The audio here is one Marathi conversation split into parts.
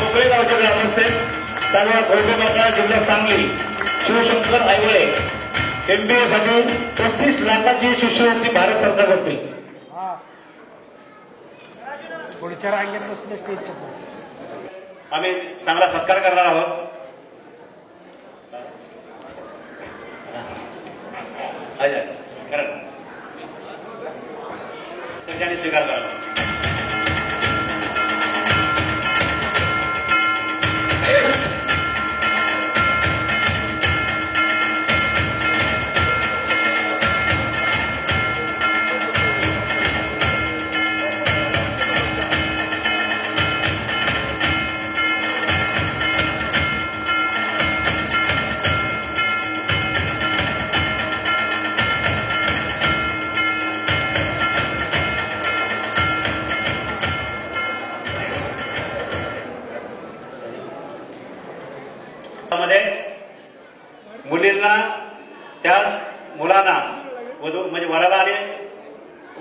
मोकळे गावचे ग्रामस्थ तालुका घोडबंदर जिल्हा सांगली शिवशंकर आयवळे MBA साठी 35 लाखाची शिष्यवृत्ती भारत सरकारकडे। पुढच्या रांगेत बसले स्टेजच्या आम्ही चांगला सत्कार करणार आहोत। त्याने स्वीकार करावा। मध्ये मुलींना त्या मुलांना वधू म्हणजे वराला आणि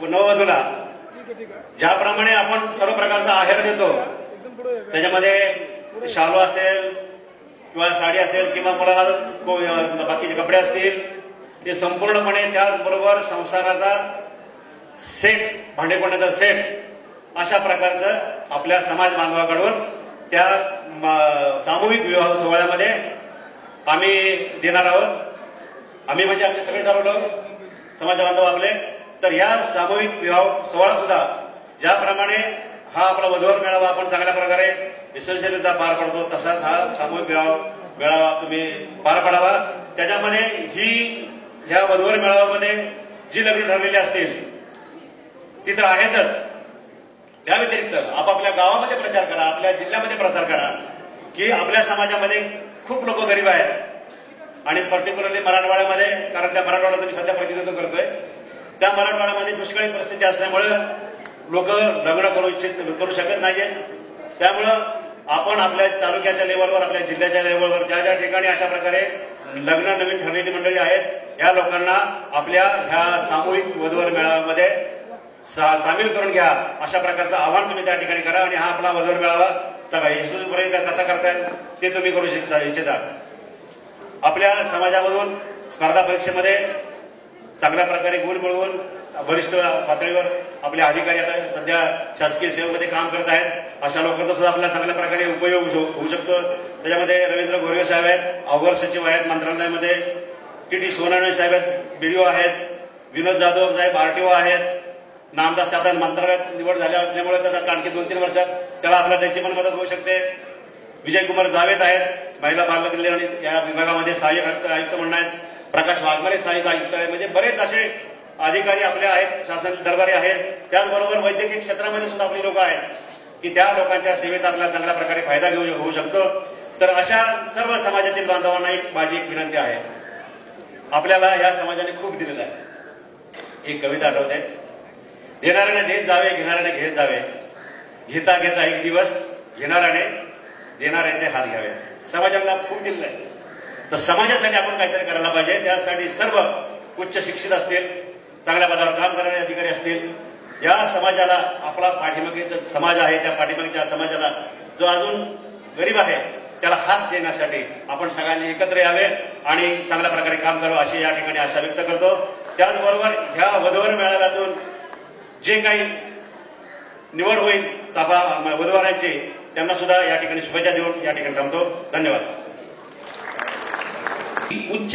नववधूला ज्याप्रमाणे आपण सर्व प्रकारचा आहेर देतो त्याच्यामध्ये शालू असेल किंवा साडी असेल किंवा मुलाला बाकीचे कपडे असतील ते संपूर्णपणे त्याचबरोबर संसाराचा सेट भांडेपणाचा सेट अशा प्रकारचं आपल्या समाज बांधवाकडून त्या सामूहिक विवाह सोहळ्यामध्ये आम्ही देणार आहोत। आम्ही म्हणजे आपले सगळे सर्व लोक समाज बांधव आपले तर या सामूहिक विवाह सोहळा सुद्धा ज्याप्रमाणे हा आपला वधूवर मेळावा आपण चांगल्या प्रकारे यशस्वीरित्या पार पडतो तसाच हा सामूहिक विवाह मेळावा तुम्ही पार पाडावा। त्याच्यामध्ये ह्या वधूवर मेळाव्यामध्ये जी लग्न ठरलेली असतील ती तर आहेतच, त्या व्यतिरिक्त आपापल्या गावामध्ये प्रचार करा, आपल्या जिल्ह्यामध्ये प्रसार करा की आपल्या समाजामध्ये खूप लोक गरीब आहेत आणि पर्टिक्युलरली मराठवाड्यामध्ये, कारण त्या मराठवाड्याचं मी सध्या प्रतिनिधित्व करतोय, त्या मराठवाड्यामध्ये दुष्काळी परिस्थिती असल्यामुळे लोक लग्न करू शकत नाहीयेत। त्यामुळं आपण आपल्या तालुक्याच्या लेवलवर आपल्या जिल्ह्याच्या लेवलवर ज्या ज्या ठिकाणी अशा प्रकारे लग्न नवीन ठरलेली मंडळी आहेत या लोकांना आपल्या ह्या सामूहिक वधूवर मेळाव्यामध्ये सामील करून घ्या अशा प्रकारचं आवाहन तुम्ही त्या ठिकाणी करा आणि हा आपला वधूवर मेळावा सगळा यशस्वीपर्यंत कसा करतायत ते तुम्ही करू इच्छिता। आपल्या समाजामधून स्पर्धा परीक्षेमध्ये चांगल्या प्रकारे गुण मिळवून वरिष्ठ पातळीवर आपले अधिकारी आता सध्या शासकीय सेवेमध्ये काम करत आहेत अशा लोकांचा सुद्धा आपल्याला चांगल्या प्रकारे उपयोग होऊ शकतो। त्याच्यामध्ये रवींद्र गोरवे साहेब आहेत, अवघर सचिव आहेत मंत्रालयामध्ये, TT सोनावणे साहेब आहेत, BDO आहेत, विनोद जाधव साहेब RTO आहेत, नामदास आता मंत्रालयात निवड झाल्या असल्यामुळे त्याला आणखी 2-3 वर्षात त्याला आपल्याला त्यांची पण मदत होऊ शकते। विजयकुमार जावेद आहेत, महिला बाल कल्याण या विभागामध्ये सहाय्यक आयुक्त म्हणून आहेत, प्रकाश वाघमारे सहाय्यक आयुक्त आहेत, म्हणजे बरेच असे अधिकारी आपले आहेत, शासन दरबारी आहेत। त्याचबरोबर वैद्यकीय क्षेत्रामध्ये सुद्धा आपली लोक आहेत की त्या लोकांच्या सेवेत आपल्याला चांगल्या प्रकारे फायदा होऊ शकतो। तर अशा सर्व समाजातील बांधवांना माझी एक विनंती आहे, आपल्याला या समाजाने खूप दिलेलं आहे। एक कविता आठवते, देणाऱ्याने देत जावे घेणाऱ्याने घेत जावे, घेता घेता एक दिवस घेणाऱ्याने देणाऱ्याचे हात घ्यावे। समाजाला खूप दिलेलं आहे तर समाजासाठी आपण काहीतरी करायला पाहिजे। त्यासाठी सर्व उच्च शिक्षित असतील, चांगल्या पदावर काम करणारे अधिकारी असतील, या समाजाला आपला पाठीमागे समाज आहे त्या पाठीमागच्या समाजाला जो अजून गरीब आहे त्याला हात देण्यासाठी आपण सगळ्यांनी एकत्र यावे आणि चांगल्या प्रकारे काम करावं अशी या ठिकाणी आशा व्यक्त करतो। त्याचबरोबर ह्या वधूवर मेळाव्यातून जे काही निवड होईल वधूवरांची त्यांना सुद्धा या ठिकाणी शुभेच्छा देऊन या ठिकाणी थांबतो। धन्यवाद। उच्च